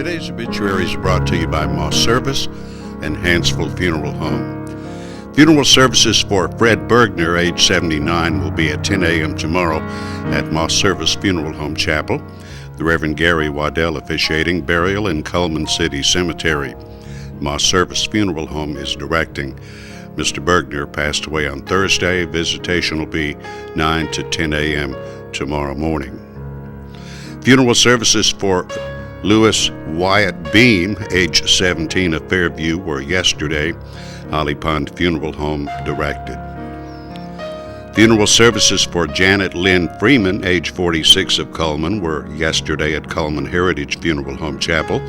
Today's obituaries are brought to you by Moss Service and Hansville Funeral Home. Funeral services for Fred Bergner, age 79, will be at 10 a.m. tomorrow at Moss Service Funeral Home Chapel. The Reverend Gary Waddell officiating, burial in Cullman City Cemetery. Moss Service Funeral Home is directing. Mr. Bergner passed away on Thursday. Visitation will be 9 to 10 a.m. tomorrow morning. Funeral services for Lewis Wyatt Beam, age 17, of Fairview, were yesterday. Holly Pond Funeral Home directed. Funeral services for Janet Lynn Freeman, age 46, of Cullman, were yesterday at Cullman Heritage Funeral Home Chapel.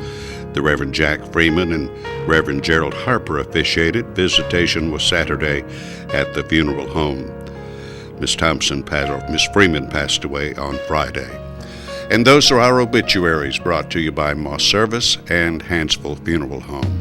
The Reverend Jack Freeman and Reverend Gerald Harper officiated. Visitation was Saturday at the funeral home. Miss Freeman passed away on Friday. And those are our obituaries, brought to you by Moss Service and Hansville Funeral Home.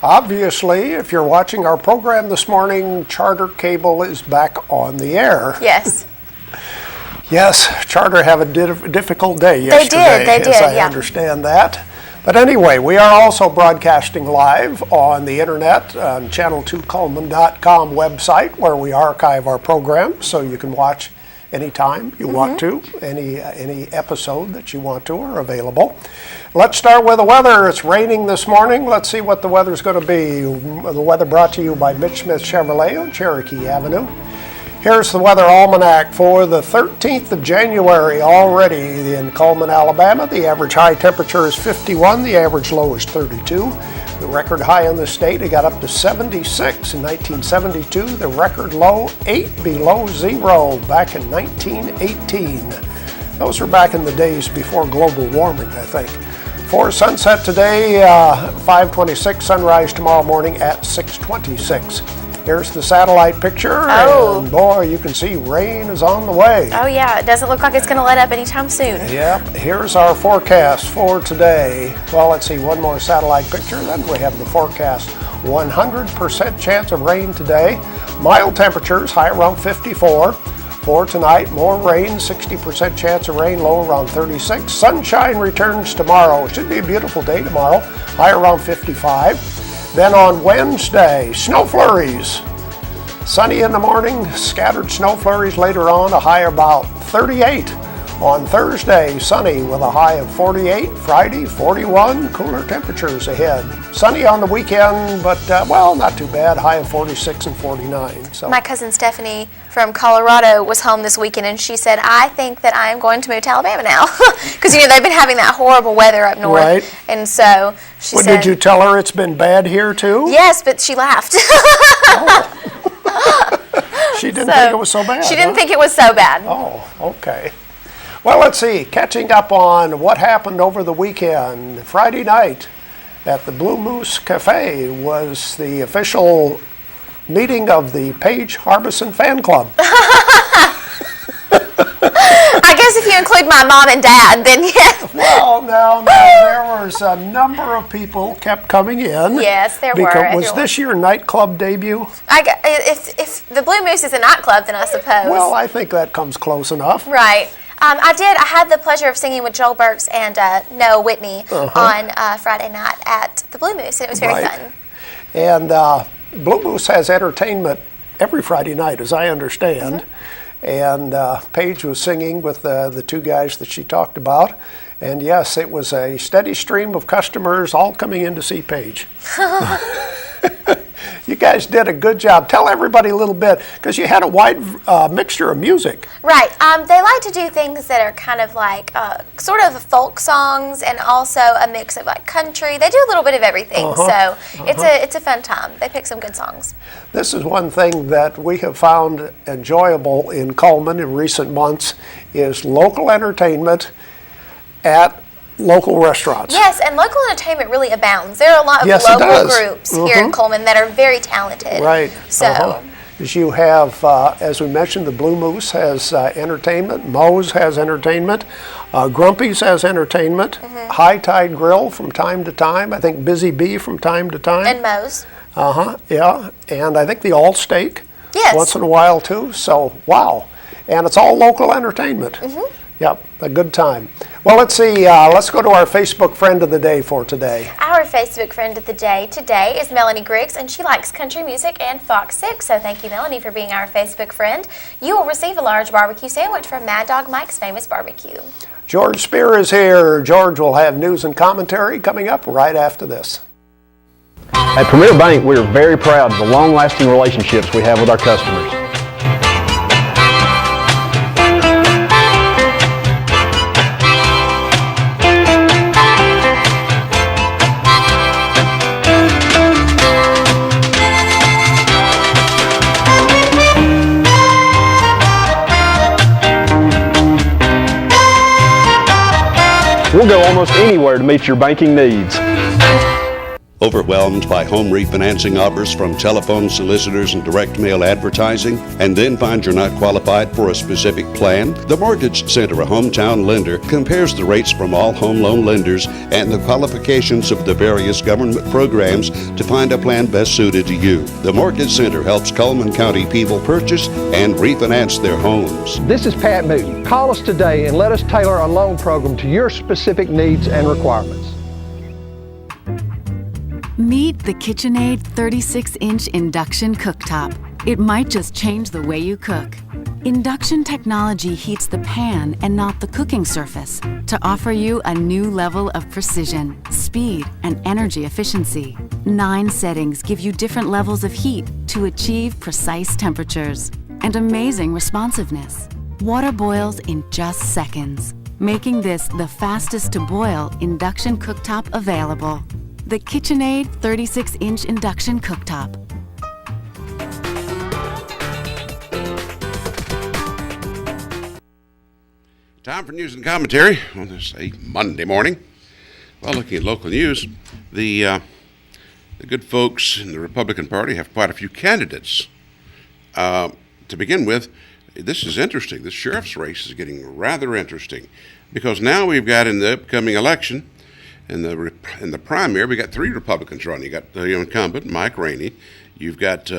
Obviously, if you're watching our program this morning, Charter Cable is back on the air. Yes. Yes, Charter have a difficult day yesterday. They did, as I yeah. understand that. But anyway, we are also broadcasting live on the internet on channel2cullman.com website, where we archive our program, so you can watch anytime you want to. Any episode that you want to are available. Let's start with the weather. It's raining this morning. Let's see what the weather's going to be. The weather brought to you by Mitch Smith Chevrolet on Cherokee Avenue. Here's the weather almanac for the 13th of January already in Cullman, Alabama. The average high temperature is 51. The average low is 32. The record high in the state, it got up to 76 in 1972. The record low, 8 below zero back in 1918. Those were back in the days before global warming, I think. For sunset today, 5:26, sunrise tomorrow morning at 6:26. Here's the satellite picture, and boy, you can see rain is on the way. Oh yeah, it doesn't look like it's going to let up anytime soon. Yep, here's our forecast for today. Well, let's see, one more satellite picture, then we have the forecast. 100% chance of rain today. Mild temperatures, high around 54. For tonight, more rain, 60% chance of rain, low around 36. Sunshine returns tomorrow. It should be a beautiful day tomorrow, high around 55. Then on Wednesday, snow flurries. Sunny in the morning, scattered snow flurries later on, a high about 38. On Thursday, sunny with a high of 48. Friday, 41. Cooler temperatures ahead. Sunny on the weekend, but, well, not too bad. High of 46 and 49. So. My cousin Stephanie from Colorado was home this weekend, and she said, I think that I am going to move to Alabama now. Because, you know, they've been having that horrible weather up north. Right. And so she said... Did you tell her it's been bad here, too? Yes, but she laughed. She didn't think it was so bad. She didn't think it was so bad. Oh, okay. Well, let's see. Catching up on what happened over the weekend. Friday night at the Blue Moose Cafe was the official meeting of the Paige Harbison Fan Club. I guess if you include my mom and dad, then yeah. Well, now there was a number of people kept coming in. Yes, there were. Was this your nightclub debut? If the Blue Moose is a nightclub, then I suppose. Well, I think that comes close enough. Right. I had the pleasure of singing with Joel Burks and Noah Whitney on Friday night at the Blue Moose, and it was very fun. And Blue Moose has entertainment every Friday night, as I understand. And Paige was singing with the two guys that she talked about. And yes, it was a steady stream of customers all coming in to see Paige. You guys did a good job. Tell everybody a little bit, because you had a wide mixture of music. Right. They like to do things that are kind of like sort of folk songs and also a mix of like country. They do a little bit of everything. So it's a fun time. They pick some good songs. This is one thing that we have found enjoyable in Cullman in recent months is local entertainment at local restaurants. Yes, and local entertainment really abounds. There are a lot of local groups here in Cullman that are very talented. Right. So. As you have, as we mentioned, the Blue Moose has entertainment, Moe's has entertainment, Grumpy's has entertainment, High Tide Grill from time to time, I think Busy Bee from time to time. And Moe's. Yeah, and I think the All Steak. Yes. Once in a while too, so wow. And it's all local entertainment. Yep, a good time. Well, let's see, let's go to our Facebook friend of the day for today. Our Facebook friend of the day today is Melanie Griggs, and she likes country music and Fox 6, so thank you, Melanie, for being our Facebook friend. You will receive a large barbecue sandwich from Mad Dog Mike's Famous Barbecue. George Spear is here. George will have news and commentary coming up right after this. At Premier Bank, we are very proud of the long-lasting relationships we have with our customers. We'll go almost anywhere to meet your banking needs. Overwhelmed by home refinancing offers from telephone solicitors and direct mail advertising, and then find you're not qualified for a specific plan? The Mortgage Center, a hometown lender, compares the rates from all home loan lenders and the qualifications of the various government programs to find a plan best suited to you. The Mortgage Center helps Cullman County people purchase and refinance their homes. This is Pat Newton. Call us today and let us tailor a loan program to your specific needs and requirements. Meet the KitchenAid 36-inch induction cooktop. It might just change the way you cook. Induction technology heats the pan and not the cooking surface to offer you a new level of precision, speed, and energy efficiency. 9 settings give you different levels of heat to achieve precise temperatures and amazing responsiveness. Water boils in just seconds, making this the fastest to boil induction cooktop available. The KitchenAid 36-inch induction cooktop. Time for news and commentary on this Monday morning. Well, looking at local news, the good folks in the Republican Party have quite a few candidates. To begin with, this is interesting. This sheriff's race is getting rather interesting because now we've got in the upcoming election, in the primary, we got 3 Republicans running. You got the incumbent, Mike Rainey. You've got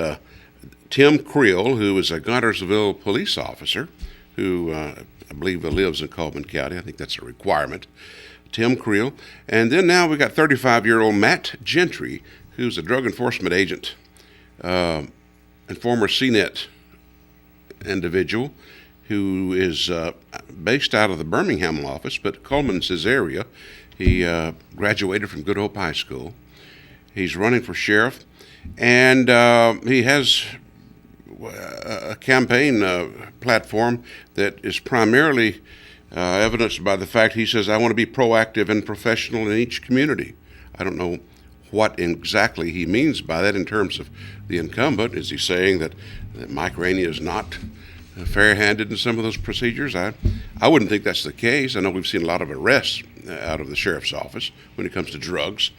Tim Creel, who is a Guntersville police officer, who I believe lives in Cullman County. I think that's a requirement. Tim Creel. And then now we got 35-year-old Matt Gentry, who's a drug enforcement agent and former CNET individual who is based out of the Birmingham office, but Cullman's his area. He graduated from Good Hope High School. He's running for sheriff, and he has a campaign platform that is primarily evidenced by the fact he says, I want to be proactive and professional in each community. I don't know what exactly he means by that in terms of the incumbent. Is he saying that Mike Rainey is not fair-handed in some of those procedures? I wouldn't think that's the case. I know we've seen a lot of arrests out of the sheriff's office when it comes to drugs.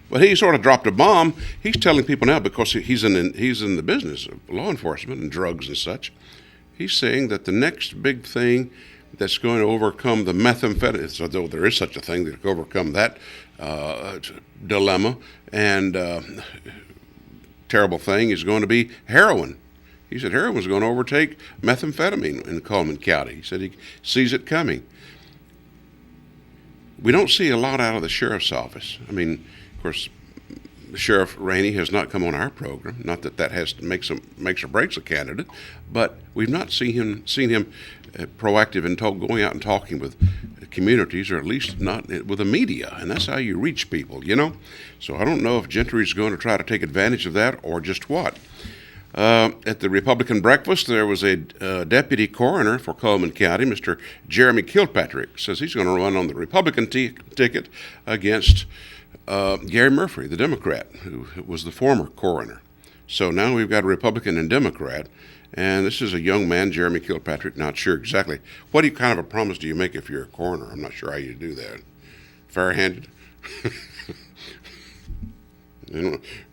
But he sort of dropped a bomb. He's telling people now, because he's in the business of law enforcement and drugs and such, he's saying that the next big thing that's going to overcome the methamphetamine, so though there is such a thing that can overcome that dilemma and terrible thing, is going to be heroin. He said heroin was going to overtake methamphetamine in Cullman County. He said he sees it coming. We don't see a lot out of the sheriff's office. I mean, of course, Sheriff Rainey has not come on our program. Not that has to makes or breaks a candidate, but we've not seen him proactive in going out and talking with communities, or at least not with the media, and that's how you reach people, you know. So I don't know if Gentry is going to try to take advantage of that or just what. At the Republican breakfast, there was a deputy coroner for Coleman County, Mr. Jeremy Kilpatrick, says he's going to run on the Republican ticket against Gary Murphy, the Democrat, who was the former coroner. So now we've got a Republican and Democrat, and this is a young man, Jeremy Kilpatrick, not sure exactly. What kind of a promise do you make if you're a coroner? I'm not sure how you do that. Fair-handed?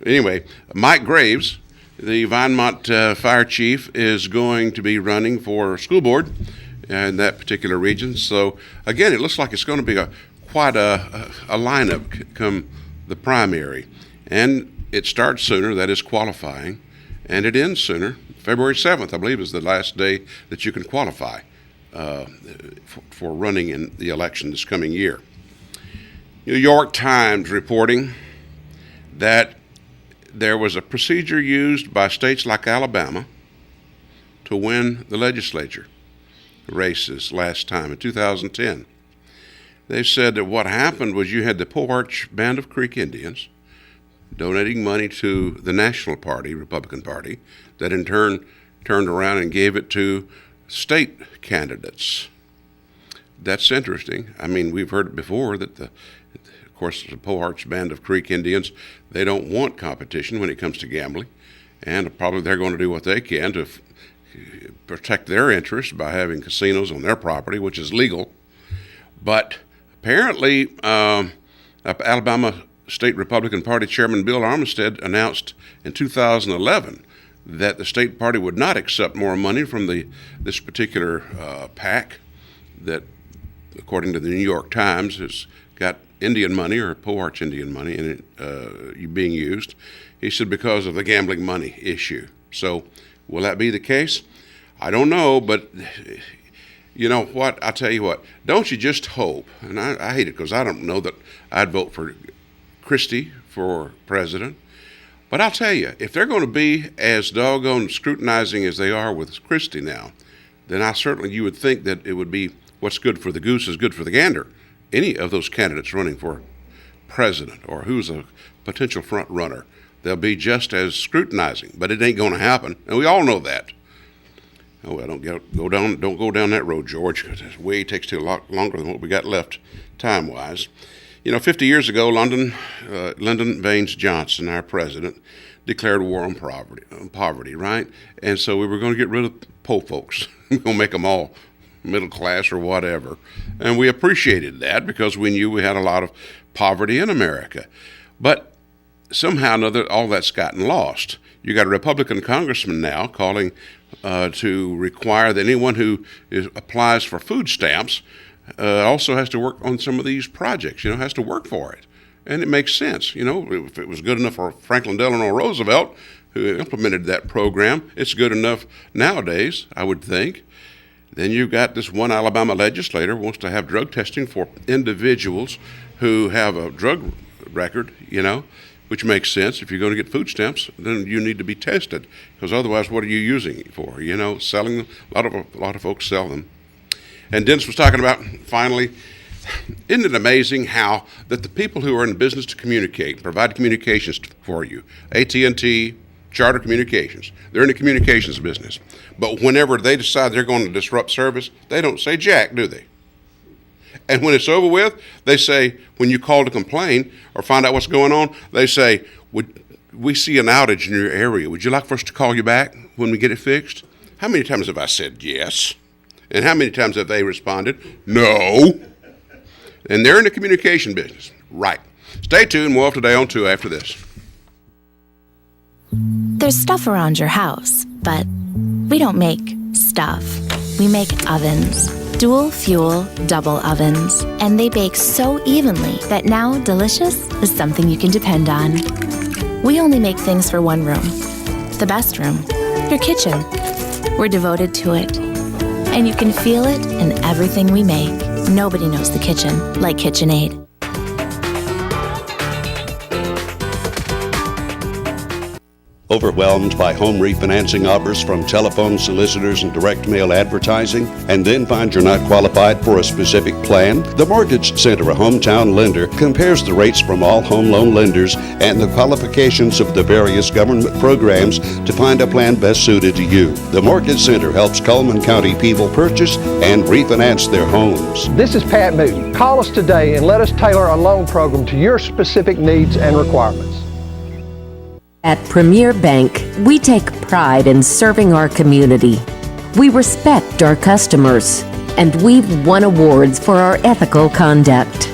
Anyway, Mike Graves, the Vinemont fire chief, is going to be running for school board in that particular region. So, again, it looks like it's going to be quite a lineup come the primary. And it starts sooner, that is qualifying, and it ends sooner. February 7th, I believe, is the last day that you can qualify for running in the election this coming year. New York Times reporting that there was a procedure used by states like Alabama to win the legislature races last time in 2010. They said that what happened was you had the Porch Band of Creek Indians donating money to the National Party, Republican Party, that in turn turned around and gave it to state candidates. That's interesting. I mean, we've heard it before that of course, the Porch Band of Creek Indians, they don't want competition when it comes to gambling, and probably they're going to do what they can to protect their interests by having casinos on their property, which is legal. But apparently, Alabama State Republican Party Chairman Bill Armistead announced in 2011 that the state party would not accept more money from this particular PAC that, according to the New York Times, has got Indian money, or Porch Indian money, in it being used. He said because of the gambling money issue. So will that be the case? I don't know, but you know what? I'll tell you what. Don't you just hope, and I hate it because I don't know that I'd vote for Christie for president, but I'll tell you, if they're going to be as doggone scrutinizing as they are with Christie now, then you would think that it would be what's good for the goose is good for the gander. Any of those candidates running for president or who's a potential front runner, they'll be just as scrutinizing, but it ain't going to happen, and we all know that. Oh, well, don't go down that road, George, because it takes too longer than what we got left time-wise. You know, 50 years ago, Lyndon Baines Johnson, our president, declared war on poverty, right? And so we were going to get rid of poor folks. We're going to make them all middle class or whatever. And we appreciated that because we knew we had a lot of poverty in America. But somehow or another, all that's gotten lost. You got a Republican congressman now calling to require that anyone who applies for food stamps also has to work on some of these projects, has to work for it. And it makes sense. If it was good enough for Franklin Delano Roosevelt, who implemented that program, it's good enough nowadays, I would think. Then you've got this one Alabama legislator who wants to have drug testing for individuals who have a drug record, which makes sense. If you're going to get food stamps, then you need to be tested, because otherwise, what are you using it for? Selling them. A lot of folks sell them. And Dennis was talking about, finally, isn't it amazing how that the people who are in the business to communicate, provide communications for you, AT&T, Charter Communications, they're in the communications business. But whenever they decide they're going to disrupt service, they don't say jack, do they? And when it's over with, they say, when you call to complain or find out what's going on, they say, we see an outage in your area. Would you like for us to call you back when we get it fixed? How many times have I said yes? And how many times have they responded, no? And they're in the communication business. Right. Stay tuned. More of Today on 2 after this. There's stuff around your house, but we don't make stuff. We make ovens. Dual fuel, double ovens. And they bake so evenly that now delicious is something you can depend on. We only make things for one room. The best room. Your kitchen. We're devoted to it. And you can feel it in everything we make. Nobody knows the kitchen like KitchenAid. Overwhelmed by home refinancing offers from telephone solicitors and direct mail advertising, and then find you're not qualified for a specific plan? The Mortgage Center, a hometown lender, compares the rates from all home loan lenders and the qualifications of the various government programs to find a plan best suited to you. The Mortgage Center helps Cullman County people purchase and refinance their homes. This is Pat Newton. Call us today and let us tailor a loan program to your specific needs and requirements. At Premier Bank, we take pride in serving our community. We respect our customers, and we've won awards for our ethical conduct.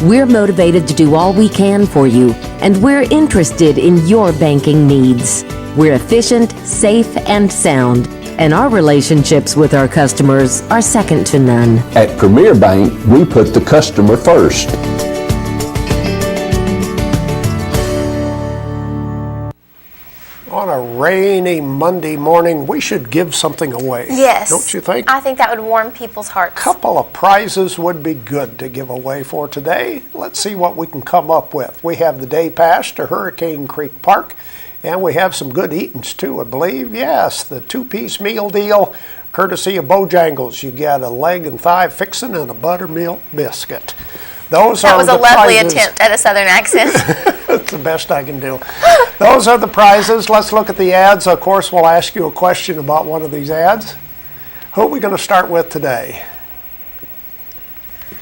We're motivated to do all we can for you, and we're interested in your banking needs. We're efficient, safe, and sound, and our relationships with our customers are second to none. At Premier Bank, we put the customer first. On a rainy Monday morning, we should give something away. Yes. Don't you think? I think that would warm people's hearts. A couple of prizes would be good to give away for today. Let's see what we can come up with. We have the day pass to Hurricane Creek Park, and we have some good eatings too, I believe. Yes, the two-piece meal deal, courtesy of Bojangles. You get a leg and thigh fixin' and a buttermilk biscuit. That was a lovely attempt at a southern accent. That's the best I can do. Those are the prizes. Let's look at the ads. Of course, we'll ask you a question about one of these ads. Who are we going to start with today?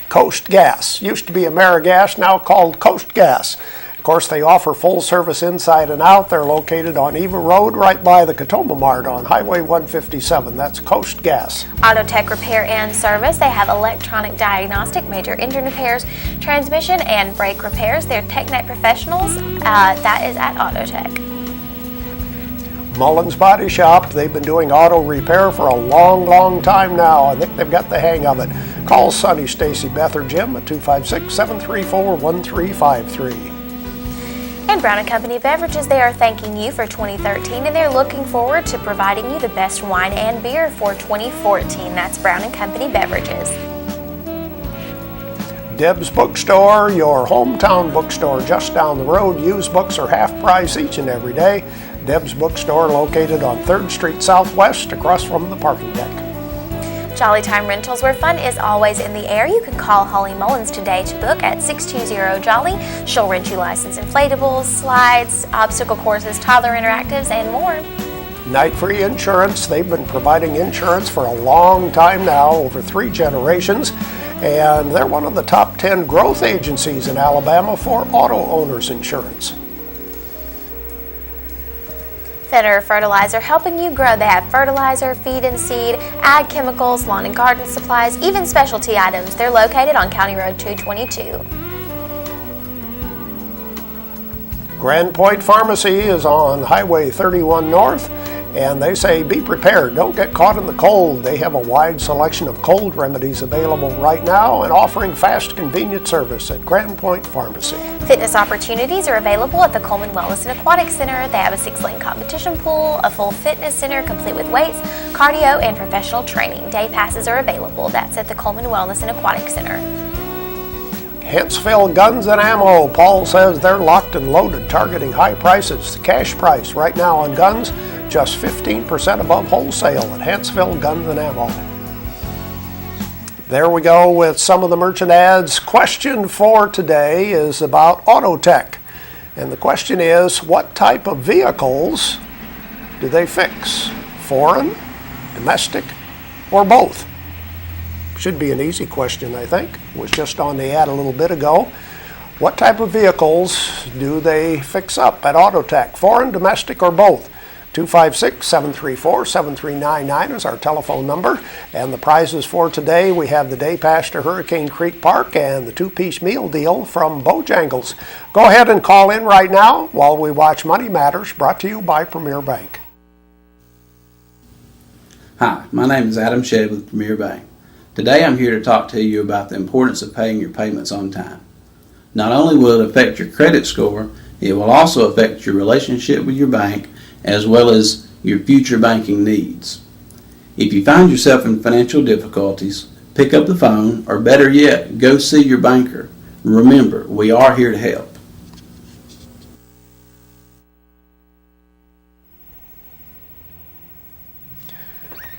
Coast Gas. Used to be AmeriGas, now called Coast Gas. Of course, they offer full service inside and out. They're located on Eva Road, right by the Katoma Mart on Highway 157. That's Coast Gas. Auto Tech Repair and Service. They have electronic diagnostic, major engine repairs, transmission and brake repairs. They're TechNet professionals. That is at Auto Tech. Mullins Body Shop. They've been doing auto repair for a long, long time now. I think they've got the hang of it. Call Sonny, Stacy, Beth, or Jim at 256-734-1353. And Brown & Company Beverages, they are thanking you for 2013, and they're looking forward to providing you the best wine and beer for 2014. That's Brown & Company Beverages. Deb's Bookstore, your hometown bookstore just down the road. Used books are half price each and every day. Deb's Bookstore, located on 3rd Street Southwest, across from the parking deck. Jolly Time Rentals, where fun is always in the air. You can call Holly Mullins today to book at 620-JOLLY. She'll rent you licensed inflatables, slides, obstacle courses, toddler interactives, and more. Night Free Insurance. They've been providing insurance for a long time now, over 3 generations. And they're one of the top 10 growth agencies in Alabama for auto owners insurance. Fenner Fertilizer, helping you grow. They have fertilizer, feed and seed, ag chemicals, lawn and garden supplies, even specialty items. They're located on County Road 222. Grand Point Pharmacy is on Highway 31 North, and they say be prepared. Don't get caught in the cold. They have a wide selection of cold remedies available right now and offering fast, convenient service at Grand Point Pharmacy. Fitness opportunities are available at the Coleman Wellness and Aquatic Center. They have a 6-lane competition pool, a full fitness center complete with weights, cardio, and professional training. Day passes are available. That's at the Coleman Wellness and Aquatic Center. Huntsville Guns and Ammo. Paul says they're locked and loaded, targeting high prices. The cash price right now on guns, just 15% above wholesale at Huntsville Guns and Ammo. There we go with some of the merchant ads. Question for today is about Auto Tech. And the question is, what type of vehicles do they fix? Foreign, domestic, or both? Should be an easy question, I think. It was just on the ad a little bit ago. What type of vehicles do they fix up at Auto Tech? Foreign, domestic, or both? 256-734-7399 is our telephone number. And the prizes for today, we have the day pass to Hurricane Creek Park and the 2-piece meal deal from Bojangles. Go ahead and call in right now while we watch Money Matters, brought to you by Premier Bank. Hi, my name is Adam Shedd with Premier Bank. Today I'm here to talk to you about the importance of paying your payments on time. Not only will it affect your credit score, it will also affect your relationship with your bank as well as your future banking needs. If you find yourself in financial difficulties, pick up the phone, or better yet, go see your banker. Remember, we are here to help.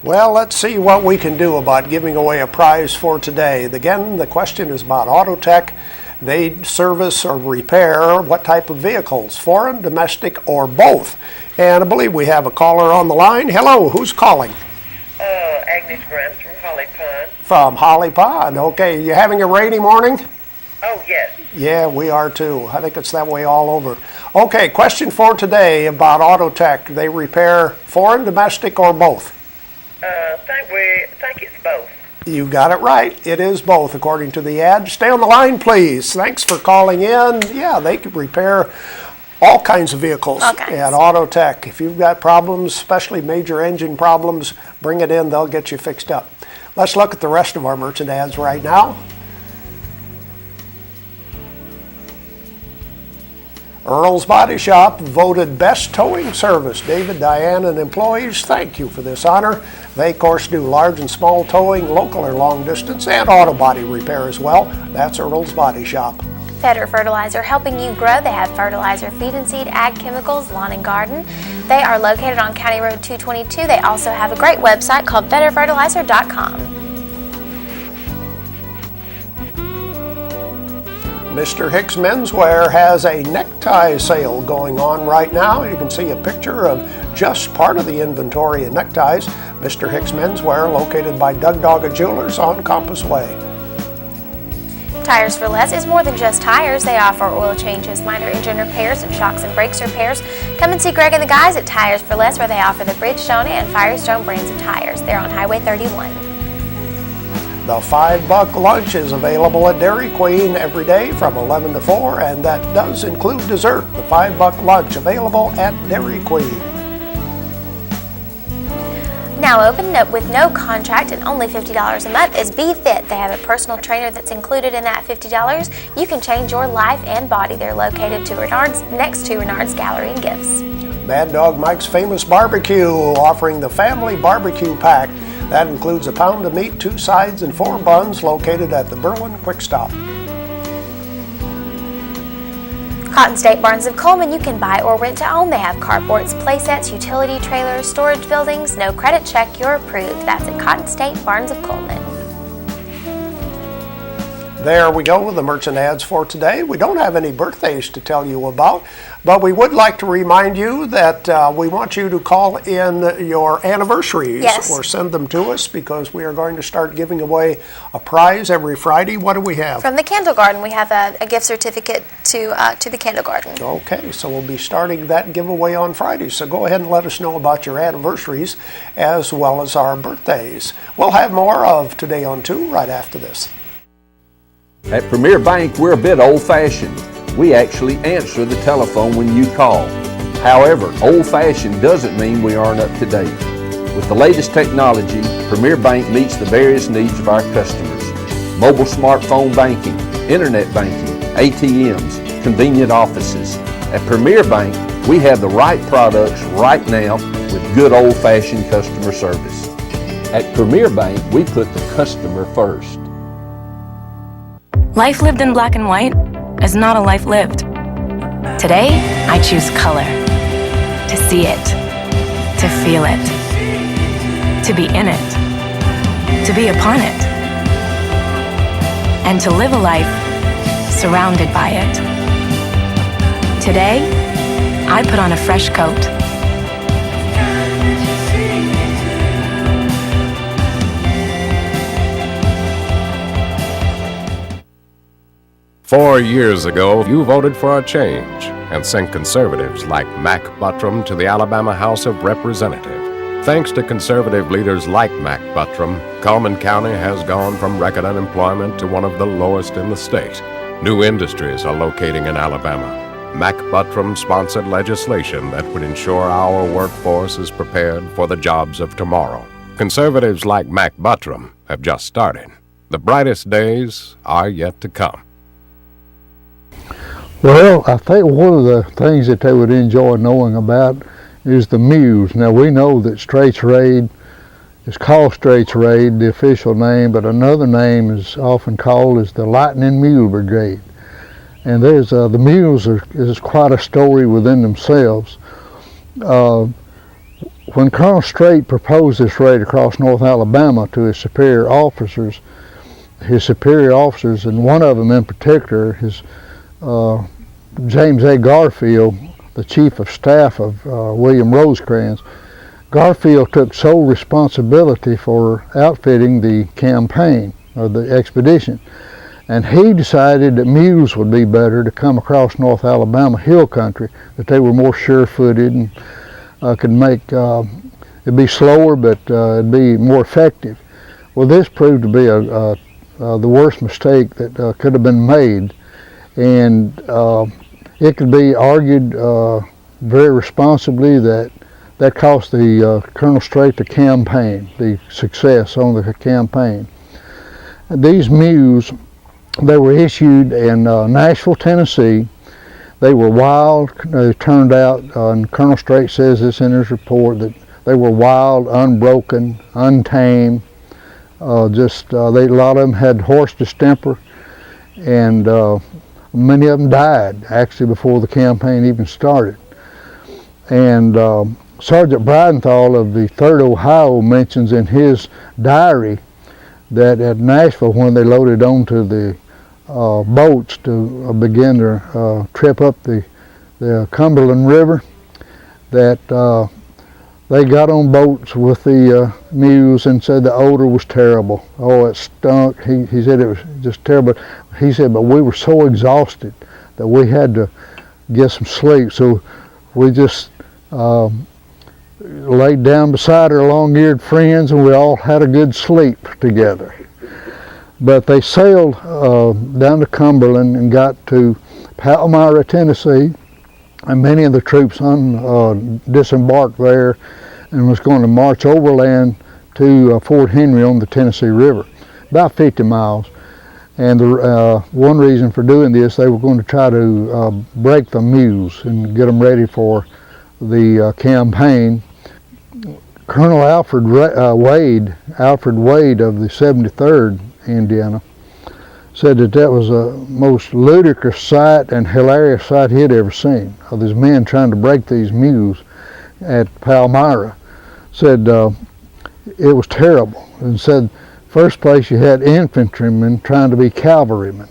Well, let's see what we can do about giving away a prize for today. Again, the question is about Auto Tech. They service or repair what type of vehicles, foreign, domestic, or both. And I believe we have a caller on the line. Hello, who's calling? Agnes Grimes from Holly Pond. From Holly Pond. Okay, you having a rainy morning? Oh, yes. Yeah, we are too. I think it's that way all over. Okay, question for today about Auto Tech. They repair foreign, domestic, or both? Think it's both. You got it right. It is both, according to the ad. Stay on the line, please. Thanks for calling in. Yeah, they can repair all kinds of vehicles at Auto Tech. If you've got problems, especially major engine problems, bring it in. They'll get you fixed up. Let's look at the rest of our merchant ads right now. Earl's Body Shop voted best towing service. David, Diane, and employees, thank you for this honor. They, of course, do large and small towing, local or long distance, and auto body repair as well. That's Earl's Body Shop. Better Fertilizer, helping you grow. They have fertilizer, feed and seed, ag chemicals, lawn and garden. They are located on County Road 222. They also have a great website called betterfertilizer.com. Mr. Hicks Menswear has a necktie sale going on right now. You can see a picture of just part of the inventory of neckties. Mr. Hicks Menswear, located by Doug Dogga Jewelers on Compass Way. Tires for Less is more than just tires. They offer oil changes, minor engine repairs, and shocks and brakes repairs. Come and see Greg and the guys at Tires for Less, where they offer the Bridgestone and Firestone brands of tires. They're on Highway 31. The $5 lunch is available at Dairy Queen every day from 11 to 4, and that does include dessert. The $5 lunch available at Dairy Queen. Now open up with no contract and only $50 a month is Be Fit. They have a personal trainer that's included in that $50. You can change your life and body. They're located next to Renard's Gallery and Gifts. Mad Dog Mike's Famous Barbecue, offering the family barbecue pack. That includes a pound of meat, 2 sides, and 4 buns, located at the Berlin Quick Stop. Cotton State Barns of Coleman, you can buy or rent to own. They have carports, playsets, utility trailers, storage buildings. No credit check, you're approved. That's at Cotton State Barns of Coleman. There we go with the merchant ads for today. We don't have any birthdays to tell you about, but we would like to remind you that we want you to call in your anniversaries or send them to us, because we are going to start giving away a prize every Friday. What do we have? From the Candle Garden, we have a gift certificate to the Candle Garden. Okay, so we'll be starting that giveaway on Friday. So go ahead and let us know about your anniversaries as well as our birthdays. We'll have more of Today on 2 right after this. At Premier Bank, we're a bit old-fashioned. We actually answer the telephone when you call. However, old-fashioned doesn't mean we aren't up to date. With the latest technology, Premier Bank meets the various needs of our customers. Mobile smartphone banking, internet banking, ATMs, convenient offices. At Premier Bank, we have the right products right now with good old-fashioned customer service. At Premier Bank, we put the customer first. Life lived in black and white is not a life lived. Today, I choose color. To see it. To feel it. To be in it. To be upon it. And to live a life surrounded by it. Today, I put on a fresh coat. Four years ago, you voted for a change and sent conservatives like Mac Buttram to the Alabama House of Representatives. Thanks to conservative leaders like Mac Buttram, Cullman County has gone from record unemployment to one of the lowest in the state. New industries are locating in Alabama. Mac Buttram sponsored legislation that would ensure our workforce is prepared for the jobs of tomorrow. Conservatives like Mac Buttram have just started. The brightest days are yet to come. Well, I think one of the things that they would enjoy knowing about is the Muse. Now, we know that Straight's Raid is called Straight's Raid, the official name, but another name is often called is the Lightning Mule Brigade. And there's the Mules is quite a story within themselves. when Colonel Streight proposed this raid across North Alabama to his superior officers, and one of them in particular, his James A. Garfield, the chief of staff of William Rosecrans, Garfield took sole responsibility for outfitting the campaign or the expedition. And he decided that mules would be better to come across North Alabama hill country, that they were more sure-footed and could make, it'd be slower, but it'd be more effective. Well, this proved to be the worst mistake that could have been made. And it could be argued very responsibly that cost the Colonel Streight the campaign, the success on the campaign. These mules, they were issued in Nashville, Tennessee. They were wild. They turned out, and Colonel Streight says this in his report, that they were wild, unbroken, untamed. A lot of them had horse distemper, and many of them died actually before the campaign even started. And Sergeant Bridenthal of the 3rd Ohio mentions in his diary that at Nashville, when they loaded onto the boats to begin their trip up the Cumberland River, that they got on boats with the mules and said the odor was terrible. Oh, it stunk. He said it was just terrible. He said, but we were so exhausted that we had to get some sleep. So we just laid down beside our long-eared friends, and we all had a good sleep together. But they sailed down to Cumberland and got to Palmyra, Tennessee, and many of the troops disembarked there and was going to march overland to Fort Henry on the Tennessee River, about 50 miles. And one reason for doing this, they were going to try to break the mules and get them ready for the campaign. Colonel Alfred Wade of the 73rd Indiana said that was a most ludicrous sight and hilarious sight he had ever seen, of these men trying to break these mules at Palmyra. Said it was terrible, and said first place you had infantrymen trying to be cavalrymen,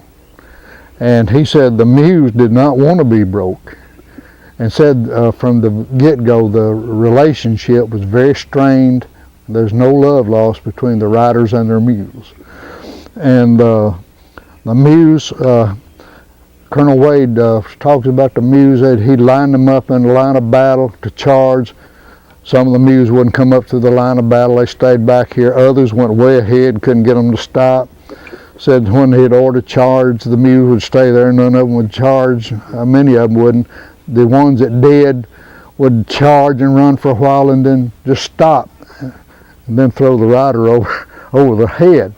and he said the mules did not want to be broke, and said from the get-go the relationship was very strained. There's no love lost between the riders and their mules. And the mules, Colonel Wade talks about the mules, that he'd line them up in a line of battle to charge. Some of the mules wouldn't come up to the line of battle, they stayed back here. Others went way ahead, couldn't get them to stop. Said when he'd order charge, the mules would stay there, none of them would charge, many of them wouldn't. The ones that did would charge and run for a while and then just stop and then throw the rider over their head.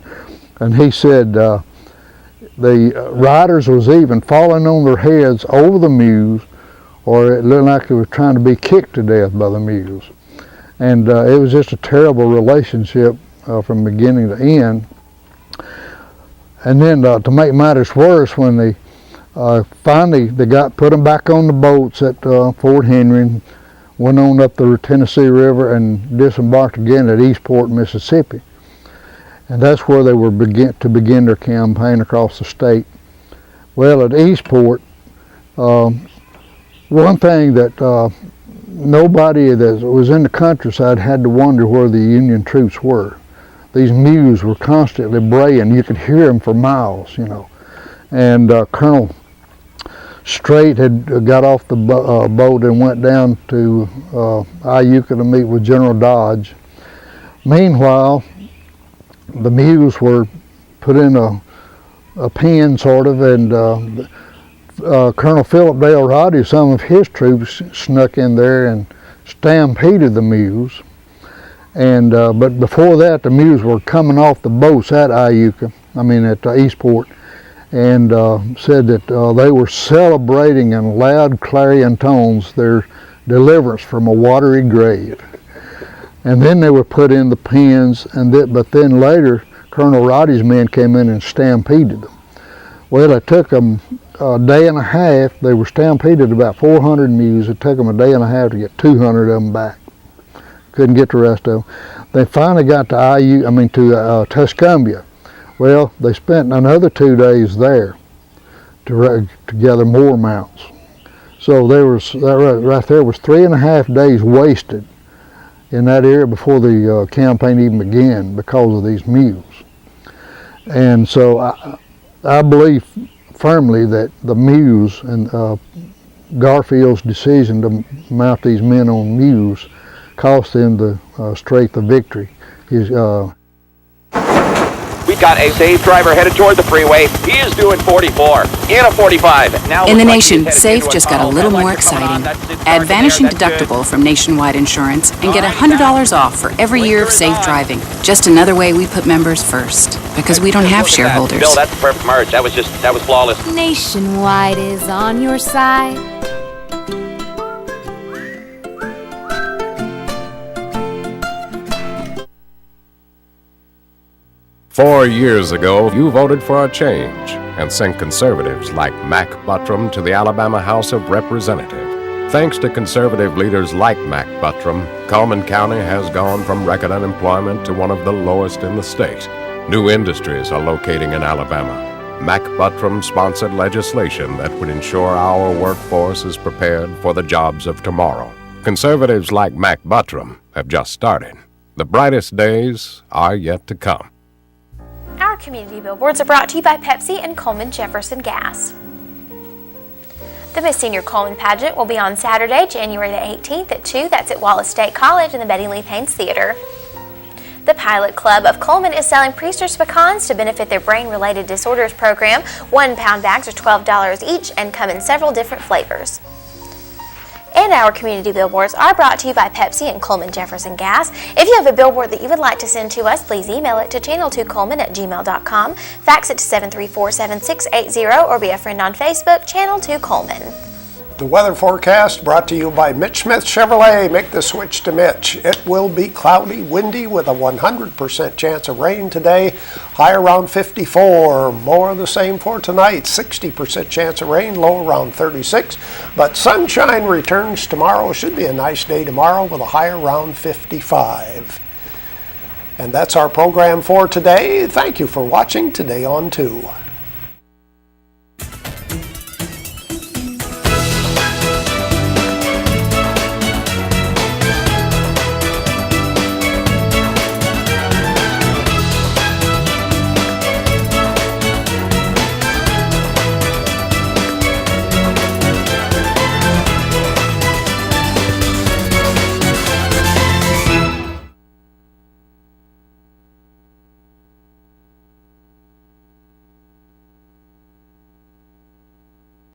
And he said the riders was even falling on their heads over the mules, or it looked like they were trying to be kicked to death by the mules. And it was just a terrible relationship from beginning to end. And then to make matters worse, when they finally put them back on the boats at Fort Henry and went on up the Tennessee River and disembarked again at Eastport, Mississippi. And that's where they were to begin their campaign across the state. Well, at Eastport, one thing that nobody that was in the countryside had to wonder where the Union troops were. These mules were constantly braying. You could hear them for miles, you know. And Colonel Streight had got off the boat and went down to Iuka to meet with General Dodge. Meanwhile, the mules were put in a pen sort of, and Colonel Philip Dale Roddy, some of his troops snuck in there and stampeded the mules. And but before that, the mules were coming off the boats at Eastport, and said that they were celebrating in loud clarion tones their deliverance from a watery grave. And then they were put in the pens, but then later Colonel Roddy's men came in and stampeded them. Well, it took them a day and a half. They were stampeded about 400 mules. It took them a day and a half to get 200 of them back. Couldn't get the rest of them. They finally got to Tuscumbia. Well, they spent another 2 days there to gather more mounts. So there was right there was 3.5 days wasted in that area before the campaign even began because of these mules. And so I believe firmly that the mules and Garfield's decision to mount these men on mules cost them the Streight the victory. We got a safe driver headed toward the freeway. He is doing 44 in a 45. Now in the nation, Safe just got a little more exciting. Add vanishing deductible from Nationwide Insurance and get $100 off for every year of safe driving. Just another way we put members first, because we don't have shareholders. Bill, that's the perfect merge. That was flawless. Nationwide is on your side. "4 years ago, you voted for a change and sent conservatives like Mac Buttram to the Alabama House of Representatives. Thanks to conservative leaders like Mac Buttram, Coleman County has gone from record unemployment to one of the lowest in the state. New industries are locating in Alabama. Mac Buttram sponsored legislation that would ensure our workforce is prepared for the jobs of tomorrow. Conservatives like Mac Buttram have just started. The brightest days are yet to come." Our community billboards are brought to you by Pepsi and Coleman Jefferson Gas. The Miss Senior Coleman pageant will be on Saturday, January the 18th at 2. That's at Wallace State College in the Betty Lee Haynes Theater. The Pilot Club of Coleman is selling Priester's pecans to benefit their brain-related disorders program. 1-pound bags are $12 each and come in several different flavors. And our community billboards are brought to you by Pepsi and Coleman Jefferson Gas. If you have a billboard that you would like to send to us, please email it to channel2coleman@gmail.com, fax it to 734-7680, or be a friend on Facebook, Channel 2 Coleman. The weather forecast brought to you by Mitch Smith Chevrolet. Make the switch to Mitch. It will be cloudy, windy with a 100% chance of rain today. High around 54. More of the same for tonight. 60% chance of rain, low around 36. But sunshine returns tomorrow. Should be a nice day tomorrow with a high around 55. And that's our program for today. Thank you for watching Today on 2.